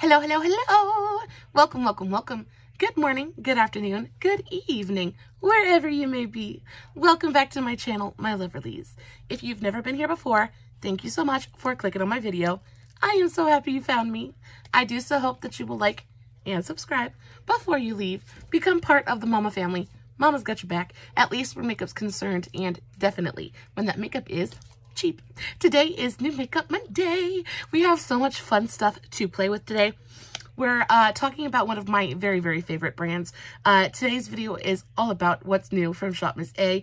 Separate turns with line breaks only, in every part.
Hello, hello, hello. Welcome, welcome, welcome. Good morning, good afternoon, good evening, wherever you may be. Welcome back to my channel, my lovelies. If you've never been here before, thank you so much for clicking on my video. I am so happy you found me. I do so hope that you will like and subscribe before you leave. Become part of the mama family. Mama's got your back, at least where makeup's concerned, and definitely when that makeup is cheap. Today is New Makeup Monday. We have so much fun stuff to play with today. We're talking about one of my very, very favorite brands. Today's video is all about what's new from ShopMissA.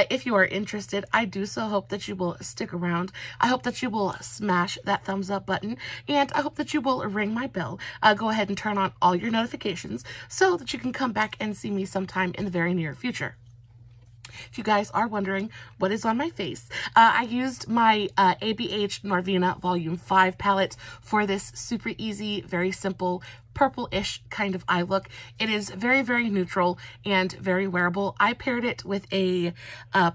If you are interested, I do so hope that you will stick around. I hope that you will smash that thumbs up button, and I hope that you will ring my bell. Go ahead and turn on all your notifications so that you can come back and see me sometime in the very near future. If you guys are wondering what is on my face, I used my ABH Norvina Volume 5 palette for this super easy, very simple, purple-ish kind of eye look. It is very, very neutral and very wearable. I paired it with a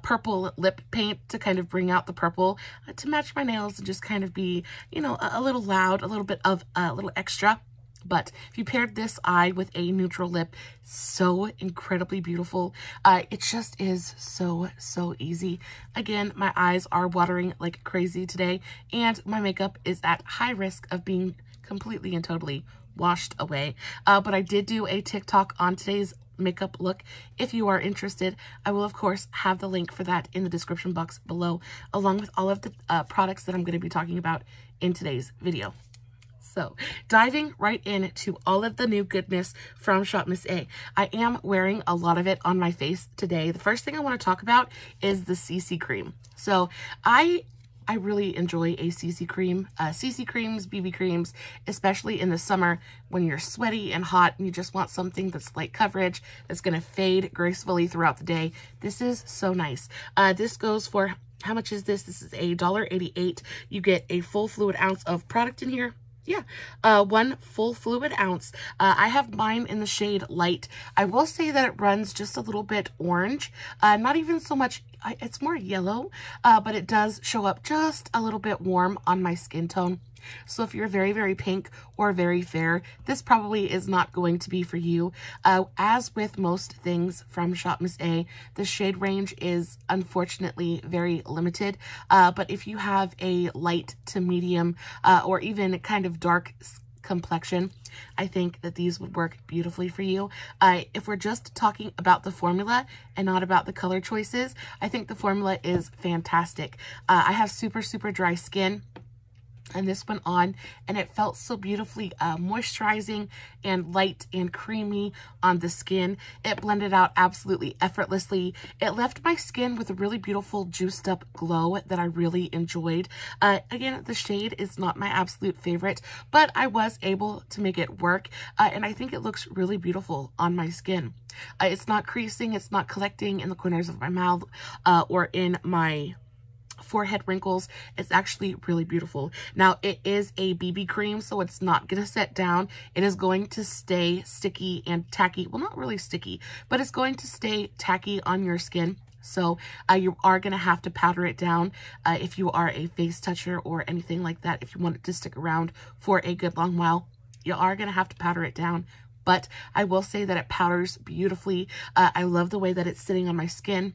purple lip paint to kind of bring out the purple to match my nails and just kind of be, you know, a little loud, a little bit of a little extra. But if you paired this eye with a neutral lip, so incredibly beautiful. It just is so easy. Again, my eyes are watering like crazy today, and my makeup is at high risk of being completely and totally washed away. But I did do a TikTok on today's makeup look. If you are interested, I will of course have the link for that in the description box below, along with all of the products that I'm going to be talking about in today's video. So, diving right into all of the new goodness from ShopMissA. I am wearing a lot of it on my face today. The first thing I want to talk about is the CC cream. So, I really enjoy a CC cream. CC creams, BB creams, especially in the summer when you're sweaty and hot and you just want something that's light coverage, that's going to fade gracefully throughout the day. This is so nice. This goes for, how much is this? This is $1.88. You get a full fluid ounce of product in here. Yeah, 1 full fluid ounce. I have mine in the shade light. I will say that it runs just a little bit orange, not even so much, it's more yellow, but it does show up just a little bit warm on my skin tone. So if you're very, very pink or very fair, this probably is not going to be for you. As with most things from ShopMissA, the shade range is unfortunately very limited. But if you have a light to medium or even kind of dark complexion, I think that these would work beautifully for you. If we're just talking about the formula and not about the color choices, I think the formula is fantastic. I have super, super dry skin, and this went on and it felt so beautifully moisturizing and light and creamy on the skin. It blended out absolutely effortlessly. It left my skin with a really beautiful juiced up glow that I really enjoyed. Again, the shade is not my absolute favorite, but I was able to make it work, and I think it looks really beautiful on my skin. It's not creasing, it's not collecting in the corners of my mouth or in my forehead wrinkles. It's actually really beautiful. Now, it is a BB cream, so it's not going to set down. It is going to stay sticky and tacky. Well, not really sticky, but it's going to stay tacky on your skin. So you are going to have to powder it down if you are a face toucher or anything like that. If you want it to stick around for a good long while, you are going to have to powder it down. But I will say that it powders beautifully. I love the way that it's sitting on my skin.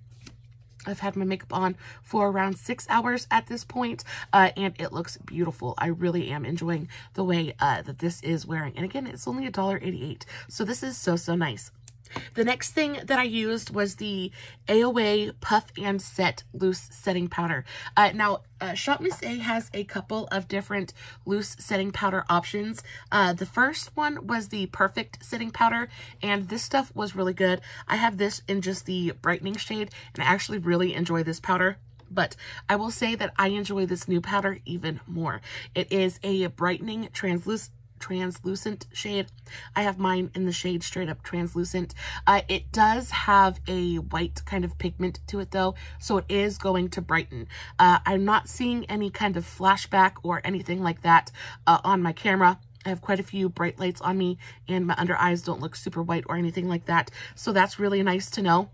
I've had my makeup on for around 6 hours at this point, and it looks beautiful. I really am enjoying the way that this is wearing. And again, it's only $1.88, so this is so nice. The next thing that I used was the AOA Puff and Set Loose Setting Powder. Now, ShopMissA has a couple of different loose setting powder options. The first one was the Perfect Setting Powder, and this stuff was really good. I have this in just the brightening shade, and I actually really enjoy this powder. But I will say that I enjoy this new powder even more. It is a brightening translucent shade. I have mine in the shade straight up translucent. It does have a white kind of pigment to it though, so it is going to brighten. I'm not seeing any kind of flashback or anything like that on my camera. I have quite a few bright lights on me, and my under eyes don't look super white or anything like that, so that's really nice to know.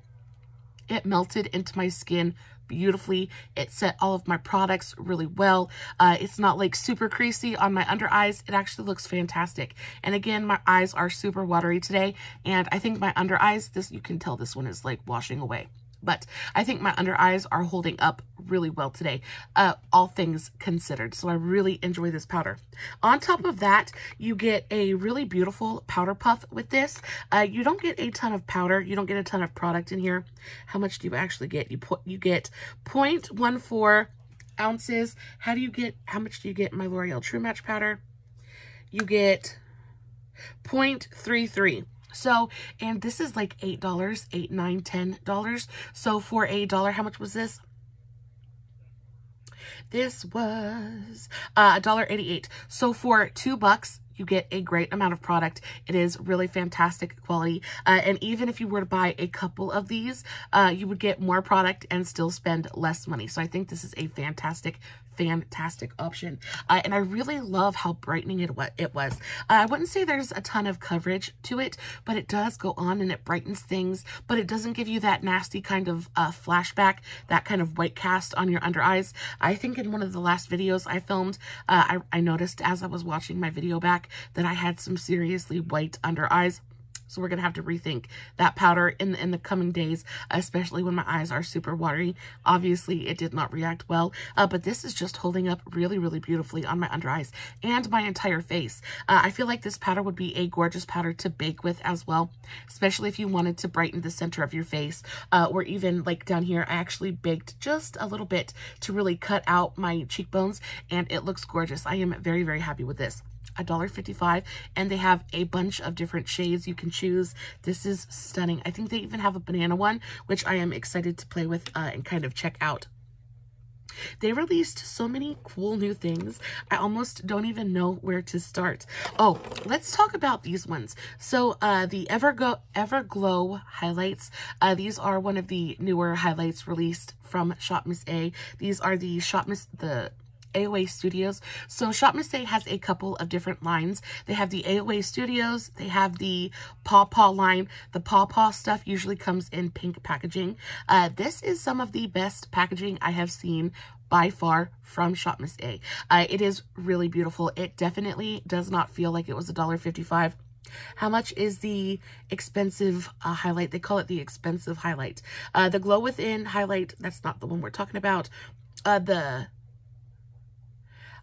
It melted into my skin beautifully. It set all of my products really well. It's not like super creasy on my under eyes. It actually looks fantastic. And again, my eyes are super watery today, and I think my under eyes, you can tell this one is like washing away. But I think my under eyes are holding up really well today, all things considered. So I really enjoy this powder. On top of that, you get a really beautiful powder puff with this. You don't get a ton of powder. You don't get a ton of product in here. How much do you actually get? You get 0.14 ounces. How much do you get in my L'Oreal True Match powder? You get 0.33. So, and this is like $8, $8, $9, $10. So for $1, how much was this? This was $1.88. So for $2, you get a great amount of product. It is really fantastic quality. And even if you were to buy a couple of these, you would get more product and still spend less money. So I think this is a fantastic option. And I really love how brightening it was. I wouldn't say there's a ton of coverage to it, but it does go on and it brightens things, but it doesn't give you that nasty kind of flashback, that kind of white cast on your under eyes. I think in one of the last videos I filmed, I noticed as I was watching my video back that I had some seriously white under eyes. So we're going to have to rethink that powder in the coming days, especially when my eyes are super watery. Obviously, it did not react well, but this is just holding up really, really beautifully on my under eyes and my entire face. I feel like this powder would be a gorgeous powder to bake with as well, especially if you wanted to brighten the center of your face, or even like down here. I actually baked just a little bit to really cut out my cheekbones, and it looks gorgeous. I am very, very happy with this. $1.55, and they have a bunch of different shades you can choose. This is stunning. I think they even have a banana one, which I am excited to play with and kind of check out. They released so many cool new things. I almost don't even know where to start. Oh, let's talk about these ones. So the Everglow highlights. These are one of the newer highlights released from ShopMissA. These are the AOA Studios. So ShopMissA has a couple of different lines. They have the AOA Studios. They have the Paw Paw line. The Paw Paw stuff usually comes in pink packaging. This is some of the best packaging I have seen by far from ShopMissA. It is really beautiful. It definitely does not feel like it was $1.55. How much is the expensive highlight? They call it the expensive highlight. The Glow Within highlight, that's not the one we're talking about. The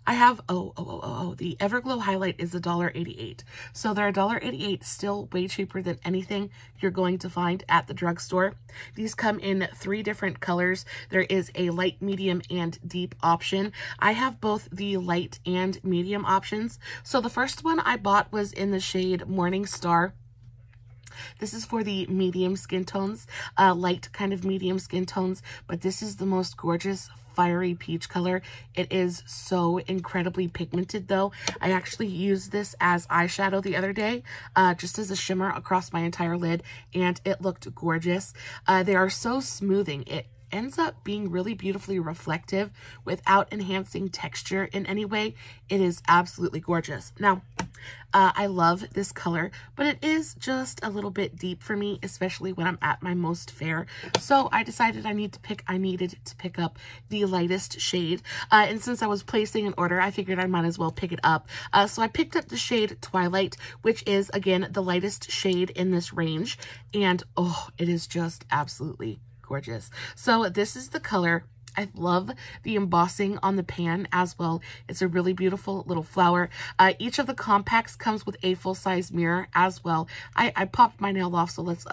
Everglow highlight is $1.88. So they're $1.88, still way cheaper than anything you're going to find at the drugstore. These come in 3 different colors. There is a light, medium, and deep option. I have both the light and medium options. So the first one I bought was in the shade Morning Star. This is for the medium skin tones, light kind of medium skin tones, but this is the most gorgeous fiery peach color. It is so incredibly pigmented though. I actually used this as eyeshadow the other day, just as a shimmer across my entire lid, and it looked gorgeous. They are so smoothing. It ends up being really beautifully reflective without enhancing texture in any way. It is absolutely gorgeous. Now, I love this color, but it is just a little bit deep for me, especially when I'm at my most fair. So I decided I needed to pick up the lightest shade. And since I was placing an order, I figured I might as well pick it up. So I picked up the shade Twilight, which is, again, the lightest shade in this range. And, oh, it is just absolutely gorgeous. So this is the color. I love the embossing on the pan as well. It's a really beautiful little flower. Each of the compacts comes with a full-size mirror as well. I popped my nail off, so let's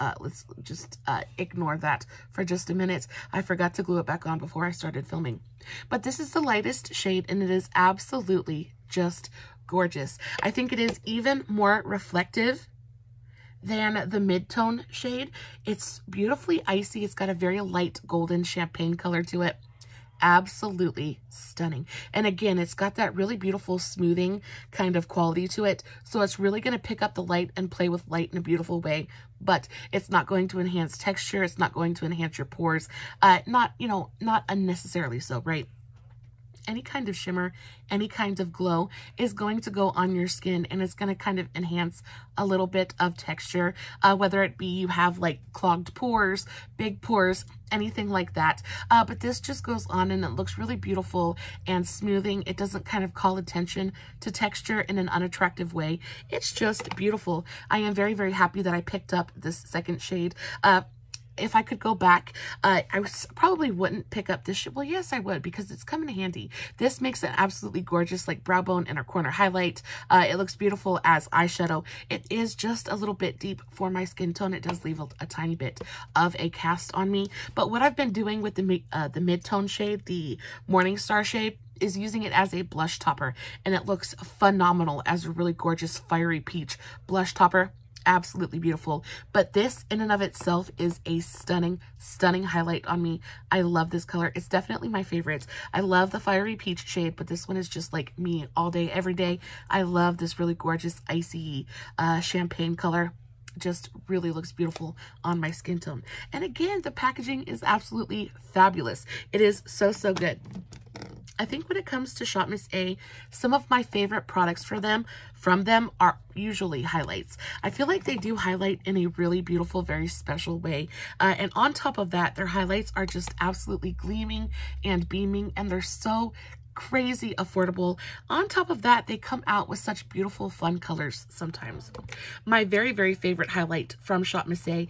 just ignore that for just a minute. I forgot to glue it back on before I started filming. But this is the lightest shade, and it is absolutely just gorgeous. I think it is even more reflective than the mid-tone shade. It's beautifully icy. It's got a very light golden champagne color to it. Absolutely stunning. And again, it's got that really beautiful smoothing kind of quality to it. So it's really going to pick up the light and play with light in a beautiful way, but it's not going to enhance texture. It's not going to enhance your pores. Not unnecessarily so, right? any kind of shimmer, any kind of glow is going to go on your skin, and it's going to kind of enhance a little bit of texture, whether it be you have like clogged pores, big pores, anything like that. But this just goes on and it looks really beautiful and smoothing. It doesn't kind of call attention to texture in an unattractive way. It's just beautiful. I am very, very happy that I picked up this second shade. If I could go back, I probably wouldn't pick up this shade. Well, yes, I would, because it's come in handy. This makes an absolutely gorgeous like brow bone inner corner highlight. It looks beautiful as eyeshadow. It is just a little bit deep for my skin tone. It does leave a tiny bit of a cast on me. But what I've been doing with the mid-tone shade, the Morningstar shade, is using it as a blush topper, and it looks phenomenal as a really gorgeous fiery peach blush topper. Absolutely beautiful. But this in and of itself is a stunning highlight on me. I love this color. It's definitely my favorite. I love the fiery peach shade, but this one is just like me all day, every day. I love this really gorgeous icy champagne color. Just really looks beautiful on my skin tone. And again, the packaging is absolutely fabulous. It is so good. I think when it comes to ShopMissA, some of my favorite products from them are usually highlights. I feel like they do highlight in a really beautiful, very special way. And on top of that, their highlights are just absolutely gleaming and beaming, and they're so crazy affordable. On top of that, they come out with such beautiful, fun colors sometimes. My very, very favorite highlight from ShopMissA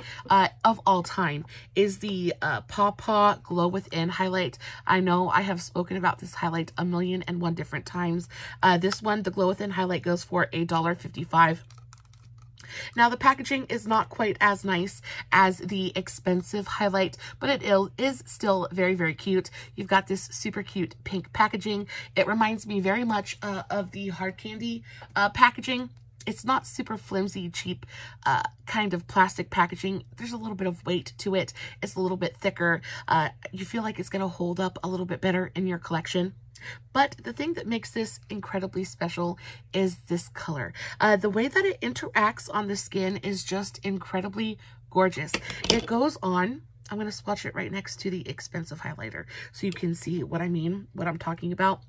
of all time is the Paw Paw Glow Within highlight. I know I have spoken about this highlight 1,000,001 different times. This one, the Glow Within highlight, goes for $1.55. Now, the packaging is not quite as nice as the expensive highlight, but it is still very, very cute. You've got this super cute pink packaging. It reminds me very much of the hard candy packaging. It's not super flimsy, cheap kind of plastic packaging. There's a little bit of weight to it. It's a little bit thicker. You feel like it's going to hold up a little bit better in your collection. But the thing that makes this incredibly special is this color. The way that it interacts on the skin is just incredibly gorgeous. It goes on. I'm going to swatch it right next to the expensive highlighter so you can see what I mean, what I'm talking about.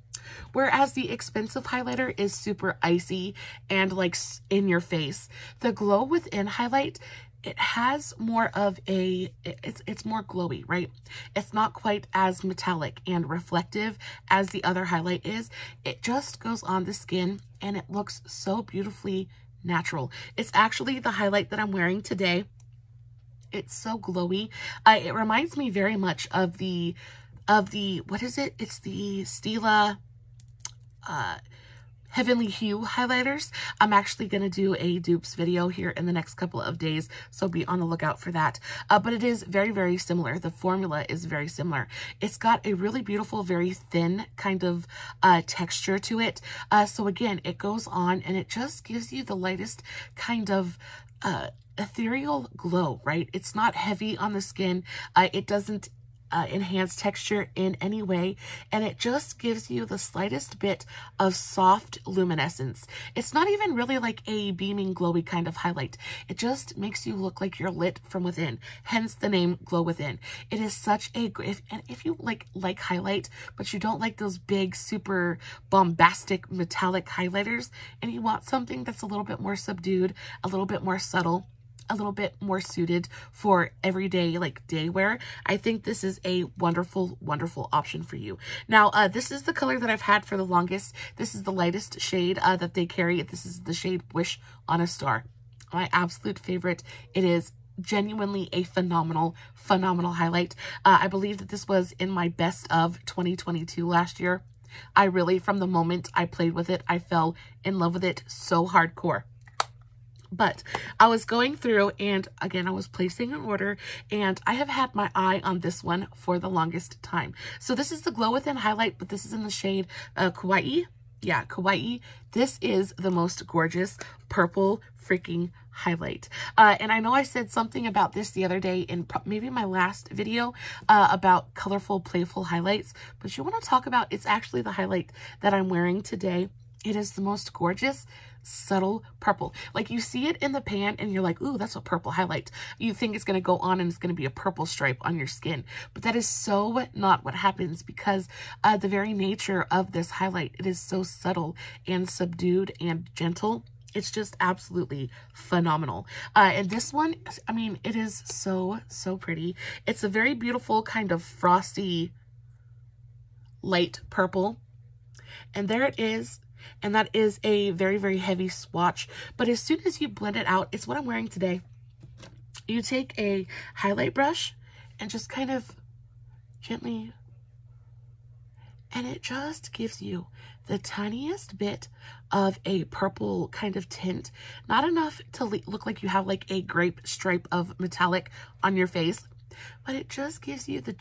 Whereas the expensive highlighter is super icy and like in your face, the Glow Within highlight, it has more of a, it's more glowy, right? It's not quite as metallic and reflective as the other highlight is. It just goes on the skin and it looks so beautifully natural. It's actually the highlight that I'm wearing today. It's so glowy. It reminds me very much of the, what is it? It's the Stila Heavenly Hue highlighters. I'm actually going to do a dupes video here in the next couple of days, so be on the lookout for that. But it is very, very similar. The formula is very similar. It's got a really beautiful, very thin kind of texture to it. So again, it goes on and it just gives you the lightest kind of ethereal glow, right? It's not heavy on the skin. It doesn't enhance texture in any way, and it just gives you the slightest bit of soft luminescence. It's not even really like a beaming, glowy kind of highlight. It just makes you look like you're lit from within, hence the name Glow Within. It is such a, if you like highlight, but you don't like those big, super bombastic metallic highlighters, and you want something that's a little bit more subdued, a little bit more subtle, a little bit more suited for everyday like day wear, I think this is a wonderful, wonderful option for you. Now, this is the color that I've had for the longest. This is the lightest shade that they carry. This is the shade Wish on a Star. My absolute favorite. It is genuinely a phenomenal highlight. I believe that this was in my best of 2022 last year. I really, from the moment I played with it, I fell in love with it so hardcore. But I was going through and again, I was placing an order and I have had my eye on this one for the longest time. So this is the Glow Within highlight, but this is in the shade Kawaii. Yeah, Kawaii. This is the most gorgeous purple freaking highlight. And I know I said something about this the other day in maybe my last video about colorful, playful highlights, but you want to talk about, it's actually the highlight that I'm wearing today. It is the most gorgeous, subtle purple. Like you see it in the pan and you're like, ooh, that's a purple highlight. You think it's going to go on and it's going to be a purple stripe on your skin. But that is so not what happens, because the very nature of this highlight, it is so subtle and subdued and gentle. It's just absolutely phenomenal. And this one, I mean, it is so, so pretty. It's a very beautiful kind of frosty light purple. And there it is. And that is a very, very heavy swatch. But as soon as you blend it out, it's what I'm wearing today. You take a highlight brush and just kind of gently, and it just gives you the tiniest bit of a purple kind of tint. Not enough to look like you have like a grape stripe of metallic on your face, but it just gives you the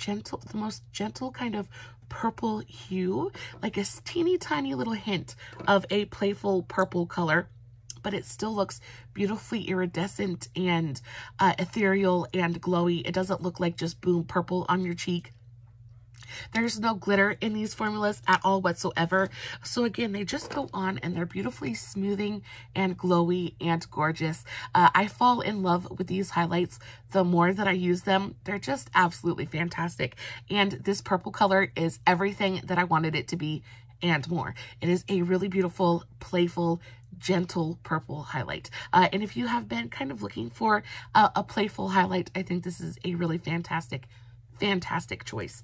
most gentle kind of purple hue, like a teeny tiny little hint of a playful purple color, but it still looks beautifully iridescent and ethereal and glowy. It doesn't look like just boom purple on your cheek. There's no glitter in these formulas at all whatsoever. So again, they just go on and they're beautifully smoothing and glowy and gorgeous. I fall in love with these highlights the more that I use them. They're just absolutely fantastic. And this purple color is everything that I wanted it to be and more. It is a really beautiful, playful, gentle purple highlight. And if you have been kind of looking for a playful highlight, I think this is a really fantastic choice.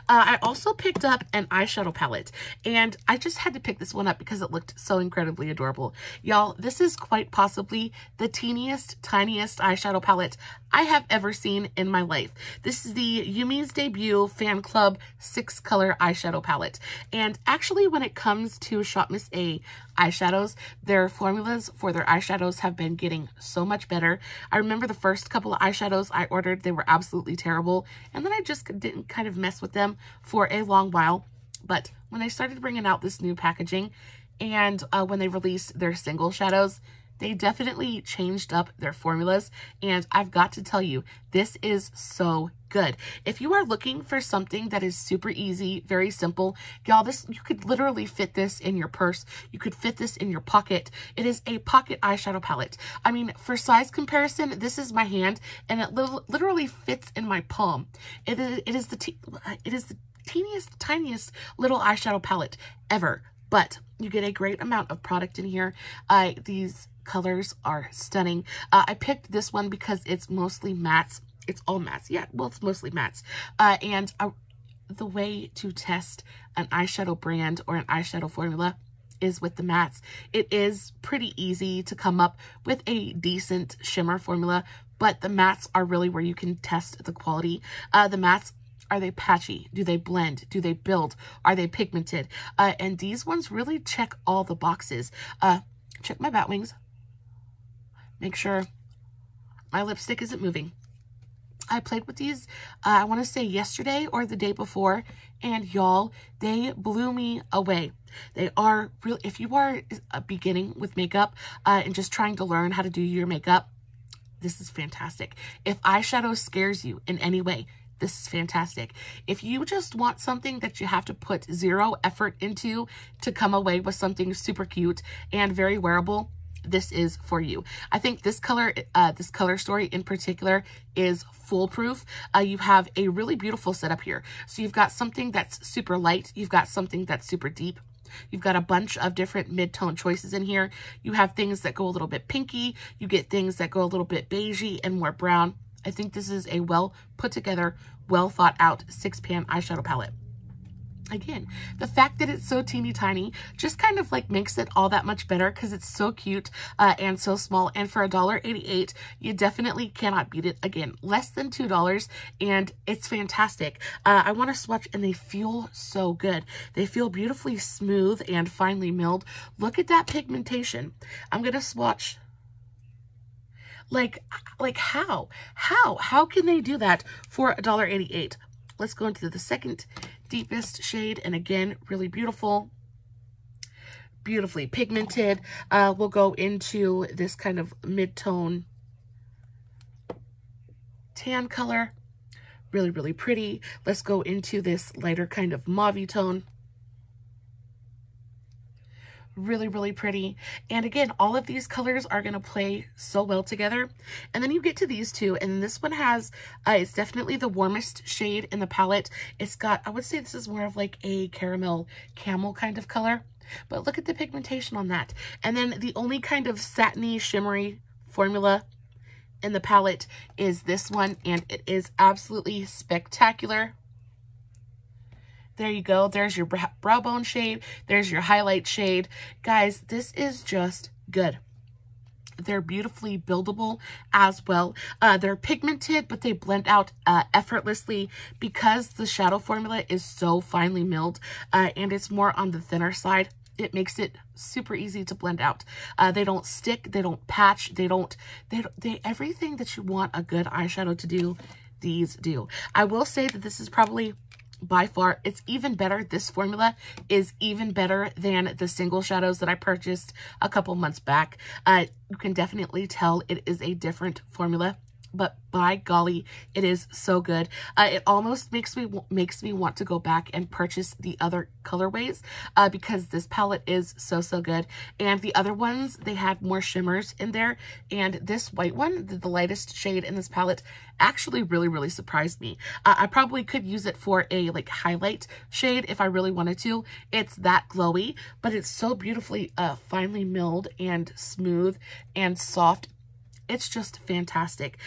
I also picked up an eyeshadow palette, and I just had to pick this one up because it looked so incredibly adorable. Y'all, this is quite possibly the teeniest, tiniest eyeshadow palette I have ever seen in my life. This is the Yumi's Debut Fan Club 6-color eyeshadow palette. And actually, when it comes to ShopMissA eyeshadows, their formulas for their eyeshadows have been getting so much better. I remember the first couple of eyeshadows I ordered, they were absolutely terrible. And then I just didn't kind of mess with them for a long while. But when they started bringing out this new packaging, and when they released their single shadows, they definitely changed up their formulas, and I've got to tell you, this is so good. If you are looking for something that is super easy, very simple, y'all, you could literally fit this in your purse. You could fit this in your pocket. It is a pocket eyeshadow palette. I mean, for size comparison, this is my hand, and it literally fits in my palm. It is the teeniest, tiniest little eyeshadow palette ever, but you get a great amount of product in here. These colors are stunning. I picked this one because it's mostly mattes. It's all mattes. Yeah, well, it's mostly mattes. And the way to test an eyeshadow brand or an eyeshadow formula is with the mattes. It is pretty easy to come up with a decent shimmer formula, but the mattes are really where you can test the quality. The mattes, are they patchy? Do they blend? Do they build? Are they pigmented? And these ones really check all the boxes. Check my bat wings. Make sure my lipstick isn't moving. I played with these, I want to say yesterday or the day before, and y'all, they blew me away. They are real. If you are beginning with makeup and just trying to learn how to do your makeup, this is fantastic. If eyeshadow scares you in any way, this is fantastic. If you just want something that you have to put zero effort into to come away with something super cute and very wearable, this is for you. I think this color story in particular is foolproof. You have a really beautiful setup here. So you've got something that's super light. You've got something that's super deep. You've got a bunch of different mid-tone choices in here. You have things that go a little bit pinky. You get things that go a little bit beigey and more brown. I think this is a well put together, well thought out 6-pan eyeshadow palette. Again, the fact that it's so teeny tiny just kind of like makes it all that much better because it's so cute and so small. And for $1.88, you definitely cannot beat it. Again, less than $2, and it's fantastic. I want to swatch, and they feel so good. They feel beautifully smooth and finely milled. Look at that pigmentation. I'm going to swatch. Like how can they do that for $1.88? Let's go into the second deepest shade, and again, really beautiful, beautifully pigmented. We'll go into this kind of mid-tone tan color, really, really pretty. Let's go into this lighter kind of mauve tone. Really, really pretty. And again, all of these colors are going to play so well together. And then you get to these two, and this one has, it's definitely the warmest shade in the palette. It's got, I would say this is more of like a caramel camel kind of color, but look at the pigmentation on that. And then the only kind of satiny, shimmery formula in the palette is this one, and it is absolutely spectacular. There you go. There's your brow bone shade. There's your highlight shade. Guys, this is just good. They're beautifully buildable as well. They're pigmented, but they blend out effortlessly because the shadow formula is so finely milled and it's more on the thinner side. It makes it super easy to blend out. They don't stick. They don't patch. They everything that you want a good eyeshadow to do, these do. I will say that this is probably by far, it's even better. This formula is even better than the single shadows that I purchased a couple months back. You can definitely tell it is a different formula, but by golly, it is so good. It almost makes me want to go back and purchase the other colorways because this palette is so good. And the other ones, they had more shimmers in there, and this white one, the lightest shade in this palette, actually really surprised me. I probably could use it for a like highlight shade if I really wanted to. It's that glowy, but it's so beautifully finely milled and smooth and soft. It's just fantastic.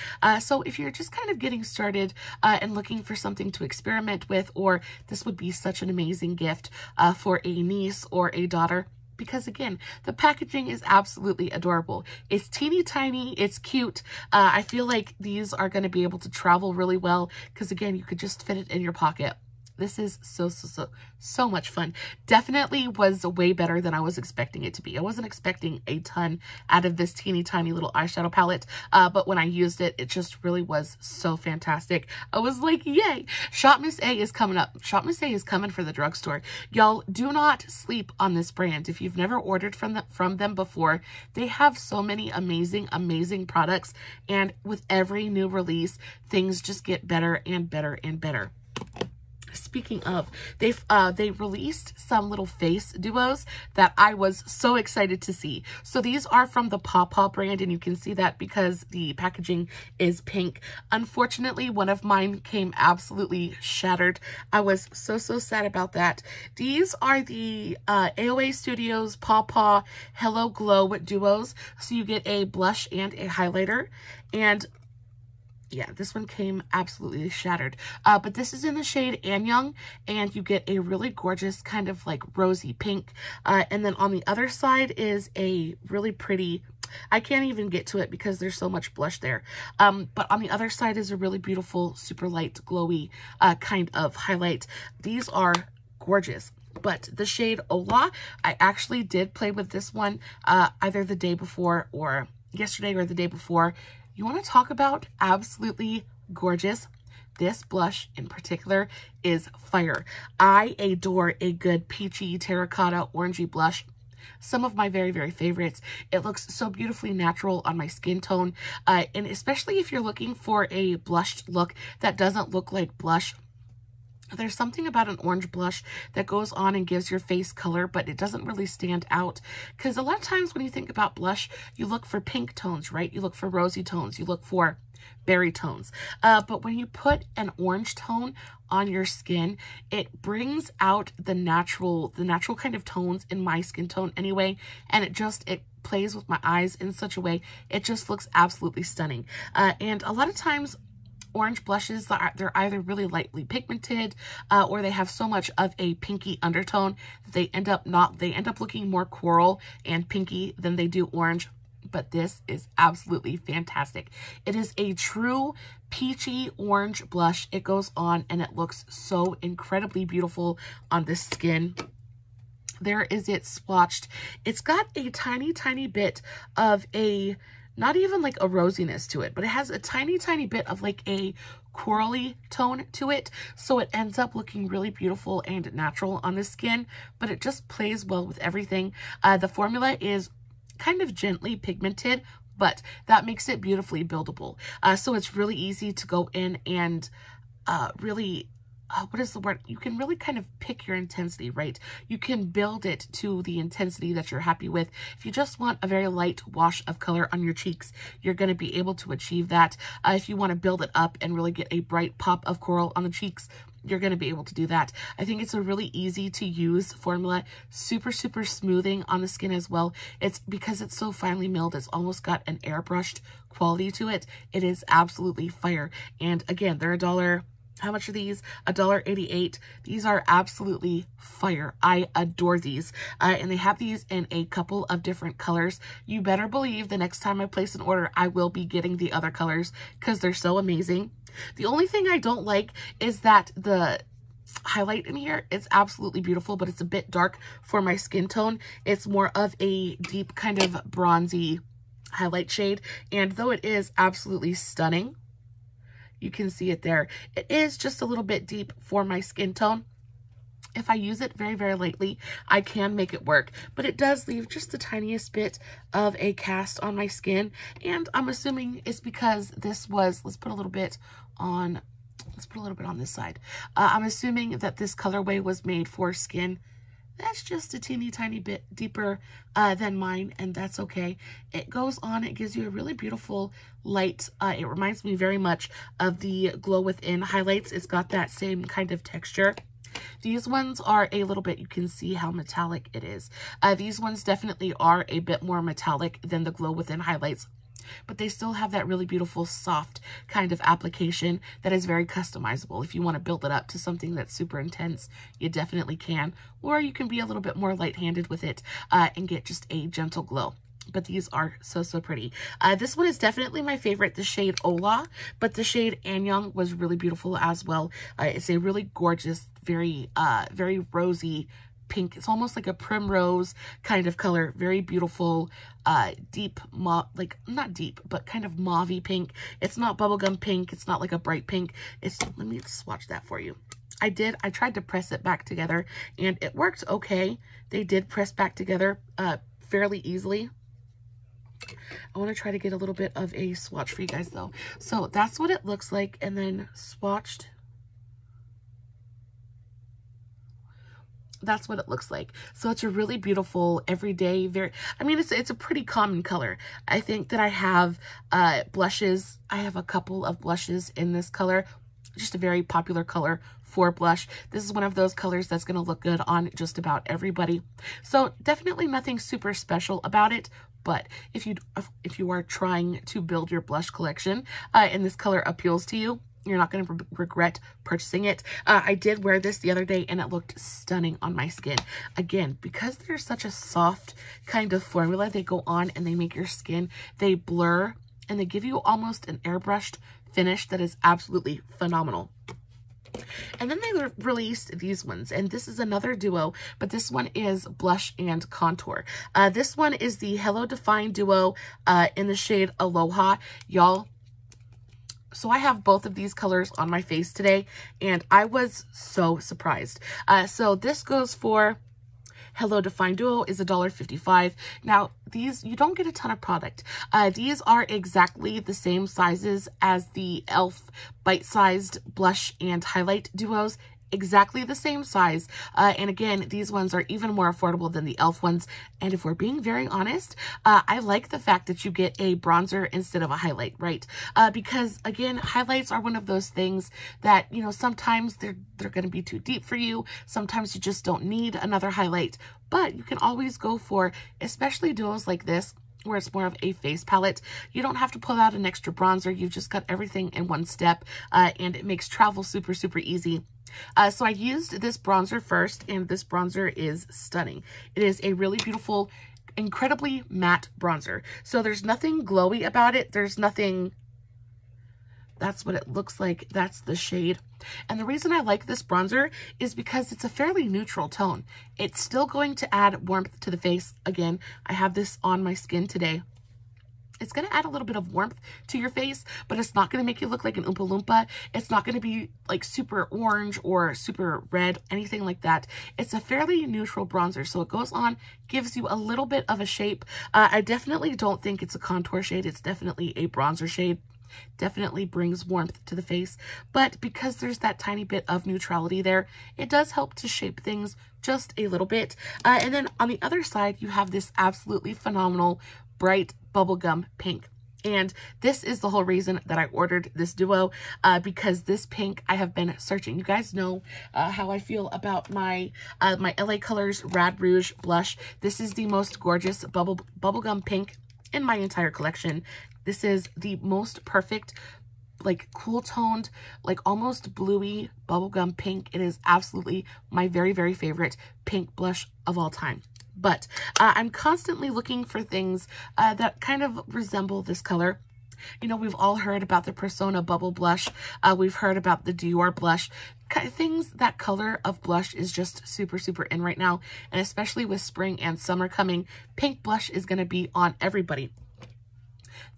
So if you're just kind of getting started and looking for something to experiment with, or this would be such an amazing gift for a niece or a daughter, because again, the packaging is absolutely adorable. It's teeny tiny, it's cute. I feel like these are going to be able to travel really well because again, you could just fit it in your pocket. This is so much fun. Definitely was way better than I was expecting it to be. I wasn't expecting a ton out of this teeny tiny little eyeshadow palette, but when I used it, it just really was so fantastic. I was like, yay! ShopMissA is coming up. ShopMissA is coming for the drugstore. Y'all, do not sleep on this brand. If you've never ordered from them before, they have so many amazing products, and with every new release, things just get better and better and better. Speaking of, they released some little face duos that I was so excited to see. So these are from the Paw Paw brand, and you can see that because the packaging is pink. Unfortunately, one of mine came absolutely shattered. I was so sad about that. These are the AOA Studios Paw Paw Hello Glow duos. So you get a blush and a highlighter, and yeah, this one came absolutely shattered. But this is in the shade Anyoung, and you get a really gorgeous kind of like rosy pink. And then on the other side is a really pretty, I can't even get to it because there's so much blush there. But on the other side is a really beautiful, super light, glowy kind of highlight. These are gorgeous. But the shade Hola, I actually did play with this one either the day before or yesterday or the day before. You want to talk about absolutely gorgeous? This blush in particular is fire. I adore a good peachy terracotta orangey blush. Some of my very favorites. It looks so beautifully natural on my skin tone. And especially if you're looking for a blushed look that doesn't look like blush, there's something about an orange blush that goes on and gives your face color, but it doesn't really stand out. Because a lot of times when you think about blush, you look for pink tones, right? You look for rosy tones. You look for berry tones. But when you put an orange tone on your skin, it brings out the natural kind of tones in my skin tone anyway. And it plays with my eyes in such a way. It just looks absolutely stunning. And a lot of times, orange blushes, they're either really lightly pigmented or they have so much of a pinky undertone that they end up looking more coral and pinky than they do orange. But this is absolutely fantastic. It is a true peachy orange blush. It goes on and it looks so incredibly beautiful on the skin. There is it swatched. It's got a tiny bit of a, not even like a rosiness to it, but it has a tiny bit of like a corally tone to it. So it ends up looking really beautiful and natural on the skin, but it just plays well with everything. The formula is kind of gently pigmented, but that makes it beautifully buildable. So it's really easy to go in and really what is the word? You can really kind of pick your intensity, right? You can build it to the intensity that you're happy with. If you just want a very light wash of color on your cheeks, you're going to be able to achieve that. If you want to build it up and really get a bright pop of coral on the cheeks, you're going to be able to do that. I think it's a really easy to use formula, super smoothing on the skin as well. It's because it's so finely milled, it's almost got an airbrushed quality to it. It is absolutely fire. And again, they're $1. How much are these? $1.88. These are absolutely fire. I adore these. And they have these in a couple of different colors. You better believe the next time I place an order, I will be getting the other colors because they're so amazing. The only thing I don't like is that the highlight in here is absolutely beautiful, but it's a bit dark for my skin tone. It's more of a deep kind of bronzy highlight shade. And though it is absolutely stunning, you can see it there, it is just a little bit deep for my skin tone. If I use it very lightly, I can make it work, but it does leave just the tiniest bit of a cast on my skin. And I'm assuming it's because this was, let's put a little bit on this side. I'm assuming that this colorway was made for skin that's just a teeny tiny bit deeper than mine, and that's okay. It goes on, it gives you a really beautiful light. It reminds me very much of the Glow Within highlights. It's got that same kind of texture. These ones are a little bit, you can see how metallic it is. These ones definitely are a bit more metallic than the Glow Within highlights, but they still have that really beautiful soft kind of application that is very customizable. If you want to build it up to something that's super intense, you definitely can, or you can be a little bit more light-handed with it and get just a gentle glow. But these are so pretty. This one is definitely my favorite, the shade Hola, but the shade Anyoung was really beautiful as well. It's a really gorgeous, very rosy pink. It's almost like a primrose kind of color. Very beautiful, deep mauve, like not deep, but kind of mauvey pink. It's not bubblegum pink. It's not like a bright pink. It's, let me swatch that for you. I tried to press it back together and it worked okay. They did press back together fairly easily. I want to try to get a little bit of a swatch for you guys though. So that's what it looks like, and then swatched. That's what it looks like. So it's a really beautiful, everyday, it's a pretty common color. I think that I have blushes. I have a couple of blushes in this color, just a very popular color for blush. This is one of those colors that's going to look good on just about everybody. So definitely nothing super special about it. But if you are trying to build your blush collection and this color appeals to you, you're not going to regret purchasing it. I did wear this the other day and it looked stunning on my skin. Again, because they're such a soft kind of formula, they go on and they make your skin, they blur, and they give you almost an airbrushed finish that is absolutely phenomenal. And then they released these ones, and this is another duo, but this one is blush and contour. This one is the Hello Define duo in the shade Aloha. Y'all, so I have both of these colors on my face today, and I was so surprised. So this goes for Hello Define Duo is $1.55. Now, these, you don't get a ton of product. These are exactly the same sizes as the e.l.f. bite-sized blush and highlight duos. Exactly the same size. And again, these ones are even more affordable than the e.l.f. ones. And if we're being very honest, I like the fact that you get a bronzer instead of a highlight, right? Because again, highlights are one of those things that, you know, sometimes they're going to be too deep for you. Sometimes you just don't need another highlight, but you can always go for, especially duos like this, where it's more of a face palette. You don't have to pull out an extra bronzer. You've just got everything in one step, and it makes travel super easy. So I used this bronzer first, and this bronzer is stunning. It is a really beautiful, incredibly matte bronzer. So there's nothing glowy about it. There's nothing, that's what it looks like. That's the shade. And the reason I like this bronzer is because it's a fairly neutral tone. It's still going to add warmth to the face. Again, I have this on my skin today. It's going to add a little bit of warmth to your face, but it's not going to make you look like an Oompa Loompa. It's not going to be like super orange or super red, anything like that. It's a fairly neutral bronzer, so it goes on, gives you a little bit of a shape. I definitely don't think it's a contour shade. It's definitely a bronzer shade. definitely brings warmth to the face, but because there's that tiny bit of neutrality there, it does help to shape things just a little bit. And then on the other side, you have this absolutely phenomenal bright bubblegum pink. And this is the whole reason that I ordered this duo, because this pink I have been searching. You guys know how I feel about my my LA Colors Rad Rouge blush. This is the most gorgeous bubblegum pink in my entire collection. This is the most perfect, like cool toned, like almost bluey bubblegum pink. It is absolutely my very, very favorite pink blush of all time. But I'm constantly looking for things that kind of resemble this color. You know, we've all heard about the Persona Bubble Blush. We've heard about the Dior blush. Things, that color of blush is just super, super in right now. And especially with spring and summer coming, pink blush is going to be on everybody.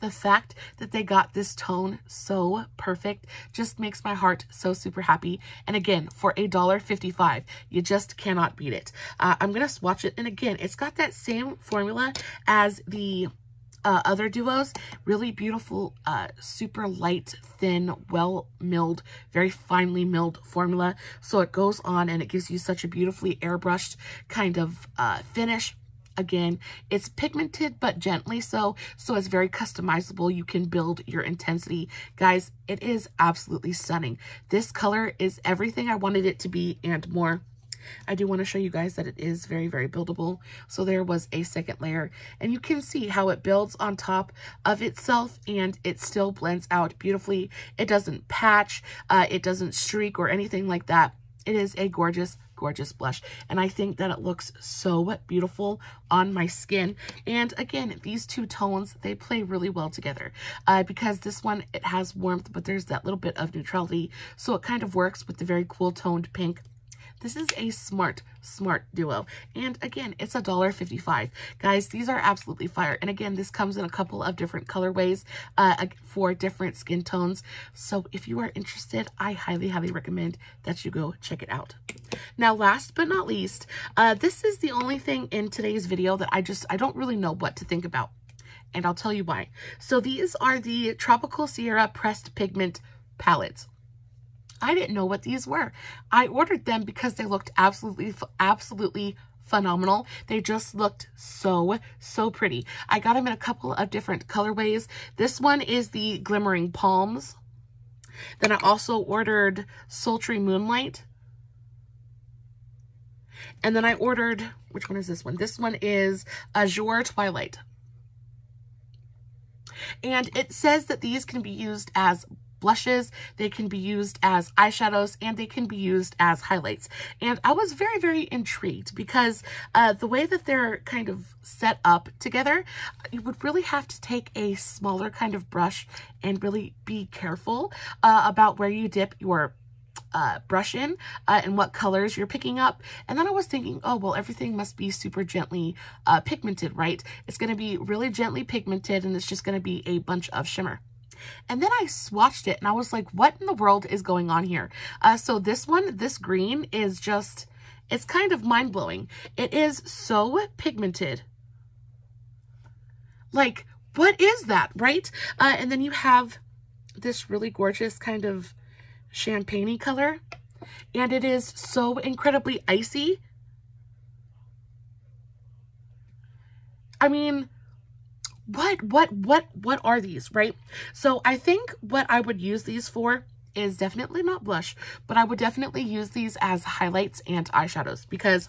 The fact that they got this tone so perfect just makes my heart so super happy. And again, for $1.55, you just cannot beat it. I'm going to swatch it. And again, it's got that same formula as the other duos. Really beautiful, super light, thin, well milled, very finely milled formula. So it goes on and it gives you such a beautifully airbrushed kind of finish. Again, it's pigmented, but gently so it's very customizable. You can build your intensity. Guys, it is absolutely stunning. This color is everything I wanted it to be and more. I do want to show you guys that it is very, very buildable. So there was a second layer, and you can see how it builds on top of itself, and it still blends out beautifully. It doesn't patch, it doesn't streak or anything like that. It is a gorgeous, gorgeous blush, and I think that it looks so beautiful on my skin. And again, these two tones, they play really well together because this one, it has warmth, but there's that little bit of neutrality, so it kind of works with the very cool toned pink. This is a smart duo. And again, it's $1.55. Guys, these are absolutely fire. And again, this comes in a couple of different colorways for different skin tones. So if you are interested, I highly, highly recommend that you go check it out. Now, last but not least, this is the only thing in today's video that I don't really know what to think about. And I'll tell you why. So these are the Tropical Sierra Pressed Pigment palettes. I didn't know what these were. I ordered them because they looked absolutely phenomenal. They just looked so pretty. I got them in a couple of different colorways. This one is the Glimmering Palms. Then I also ordered Sultry Moonlight. And then I ordered, which one is this one? This one is Azure Twilight. And it says that these can be used as blushes, they can be used as eyeshadows, and they can be used as highlights. And I was very, very intrigued because the way that they're kind of set up together, you would really have to take a smaller kind of brush and really be careful about where you dip your brush in and what colors you're picking up. And then I was thinking, oh, well, everything must be super gently pigmented, right? It's going to be really gently pigmented, and it's just going to be a bunch of shimmer. And then I swatched it and I was like, what in the world is going on here? So this one, this green is just, it's kind of mind-blowing. It is so pigmented. Like, what is that, right? And then you have this really gorgeous kind of champagne-y color. And it is so incredibly icy. I mean, what are these, right? So I think what I would use these for is definitely not blush, but I would definitely use these as highlights and eyeshadows because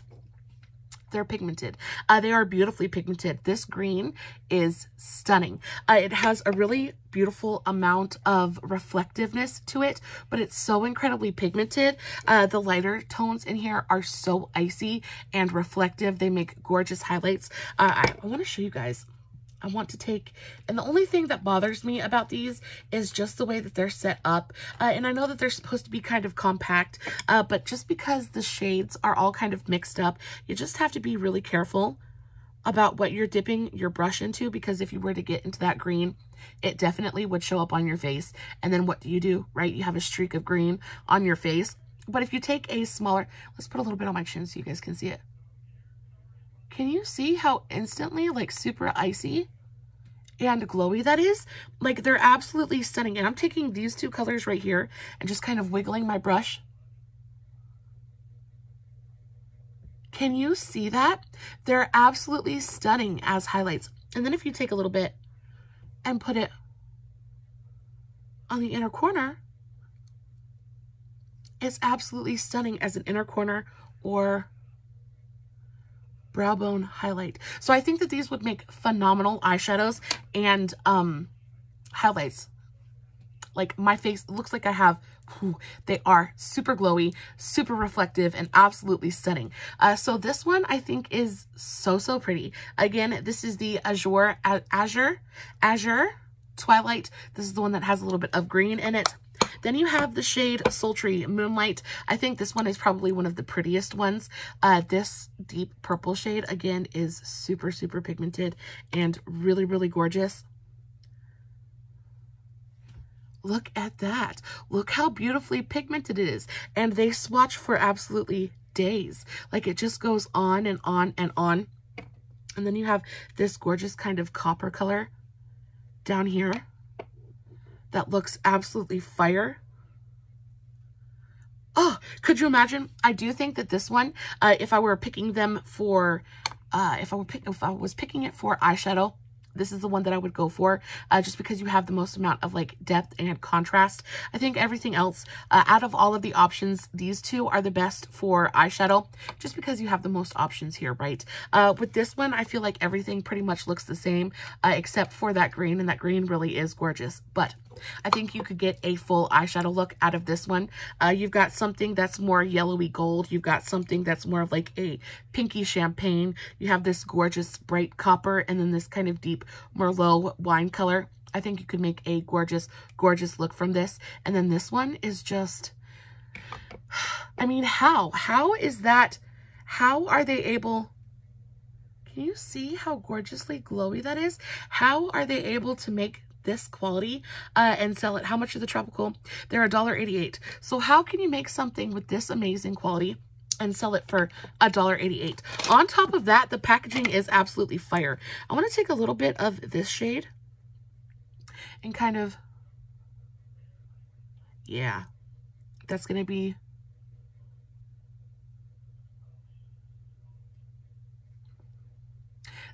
they're pigmented. They are beautifully pigmented. This green is stunning. It has a really beautiful amount of reflectiveness to it, but it's so incredibly pigmented. The lighter tones in here are so icy and reflective. They make gorgeous highlights. I want to show you guys. I want to take, and the only thing that bothers me about these is just the way that they're set up. And I know that they're supposed to be kind of compact, but just because the shades are all kind of mixed up, you just have to be really careful about what you're dipping your brush into, because if you were to get into that green, it definitely would show up on your face. And then what do, right? You have a streak of green on your face. But if you take a smaller, let's put a little bit on my chin so you guys can see it. Can you see how instantly, like, super icy and glowy that is. Like, they're absolutely stunning. And I'm taking these two colors right here and just kind of wiggling my brush. Can you see that? They're absolutely stunning as highlights. And then if you take a little bit and put it on the inner corner, it's absolutely stunning as an inner corner or brow bone highlight. So I think that these would make phenomenal eyeshadows and highlights. Like, my face looks like I have, they are super glowy, super reflective, and absolutely stunning. So this one I think is so pretty. Again, this is the azure Twilight. This is the one that has a little bit of green in it. Then you have the shade Sultry Moonlight. I think this one is probably one of the prettiest ones. This deep purple shade, again, is super pigmented and really gorgeous. Look at that. Look how beautifully pigmented it is. And they swatch for absolutely days. Like, it just goes on and on and on. And then you have this gorgeous kind of copper color down here that looks absolutely fire. Oh, could you imagine? I do think that this one, if I were picking them for, if I was picking it for eyeshadow, this is the one that I would go for, just because you have the most amount of like depth and contrast. I think everything else, out of all of the options, these two are the best for eyeshadow, just because you have the most options here, right? With this one, I feel like everything pretty much looks the same, except for that green, and that green really is gorgeous. But I think you could get a full eyeshadow look out of this one. You've got something that's more yellowy gold. You've got something that's more of like a pinky champagne. You have this gorgeous bright copper, and then this kind of deep Merlot wine color. I think you could make a gorgeous look from this. And then this one is just, I mean, how is that? How are they able? Can you see how gorgeously glowy that is? How are they able to make this quality and sell it? How much are the tropical? They're $1.88. So how can you make something with this amazing quality and sell it for $1.88? On top of that, the packaging is absolutely fire. I want to take a little bit of this shade and kind of, yeah, that's going to be,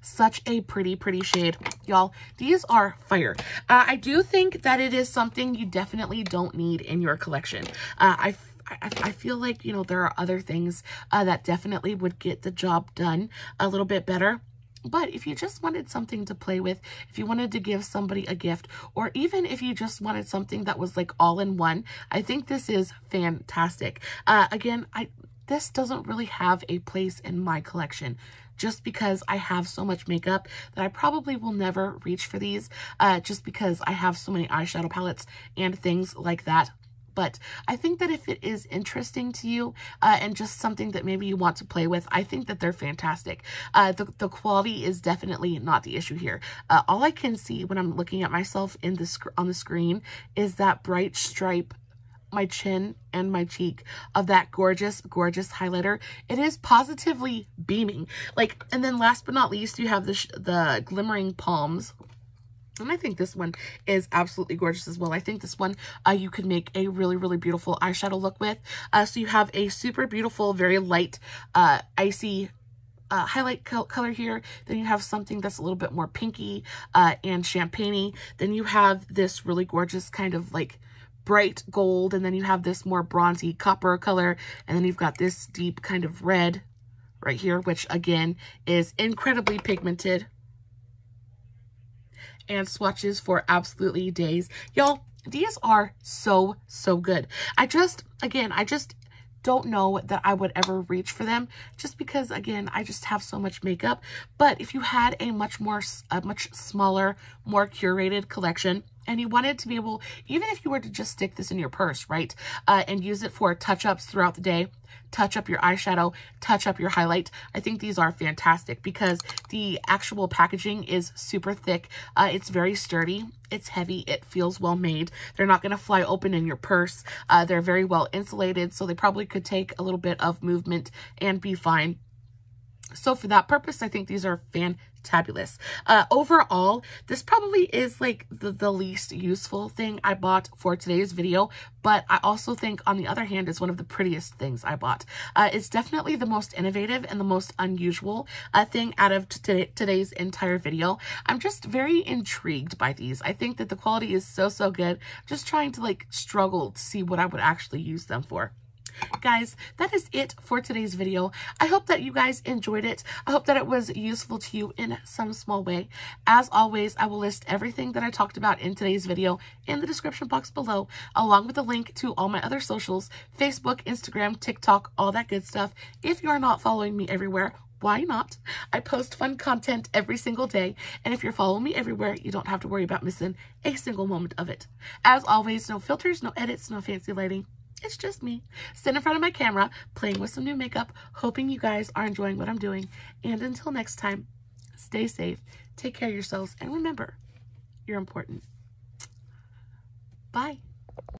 such a pretty shade, y'all. These are fire. I do think that it is something you definitely don't need in your collection. I feel like, you know, there are other things that definitely would get the job done a little bit better. But if you just wanted something to play with, if you wanted to give somebody a gift, or even if you just wanted something that was like all in one, I think this is fantastic. Again, this doesn't really have a place in my collection, just because I have so much makeup that I probably will never reach for these, just because I have so many eyeshadow palettes and things like that. But I think that if it is interesting to you, and just something that maybe you want to play with, I think that they're fantastic. The quality is definitely not the issue here. All I can see when I'm looking at myself on the screen is that bright stripe, my chin and my cheek, of that gorgeous highlighter. It is positively beaming. Like, and then last but not least, you have the glimmering palms. And I think this one is absolutely gorgeous as well. I think this one you could make a really beautiful eyeshadow look with. So you have a super beautiful, very light, icy highlight color here. Then you have something that's a little bit more pinky and champagne-y. Then you have this really gorgeous kind of like bright gold, and then you have this more bronzy copper color, and then you've got this deep kind of red right here, which again is incredibly pigmented and swatches for absolutely days. Y'all, these are so good. I just don't know that I would ever reach for them, just because, again, I just have so much makeup. But if you had a much smaller, more curated collection, and you wanted to be able, even if you were to just stick this in your purse, right, and use it for touch-ups throughout the day, touch up your eyeshadow, touch up your highlight, I think these are fantastic because the actual packaging is super thick. It's very sturdy. It's heavy. It feels well made. They're not going to fly open in your purse. They're very well insulated, so they probably could take a little bit of movement and be fine. So for that purpose, I think these are fantabulous. Overall, this probably is like the least useful thing I bought for today's video, but I also think on the other hand is one of the prettiest things I bought. It's definitely the most innovative and the most unusual thing out of today's entire video. I'm just very intrigued by these. I think that the quality is so good. Just trying to like struggle to see what I would actually use them for. Guys, that is it for today's video. I hope that you guys enjoyed it. I hope that it was useful to you in some small way. As always, I will list everything that I talked about in today's video in the description box below, along with a link to all my other socials, Facebook, Instagram, TikTok, all that good stuff. If you are not following me everywhere, why not? I post fun content every single day, and if you're following me everywhere, you don't have to worry about missing a single moment of it. As always, no filters, no edits, no fancy lighting. It's just me sitting in front of my camera, playing with some new makeup, hoping you guys are enjoying what I'm doing. And until next time, stay safe, take care of yourselves, and remember, you're important. Bye.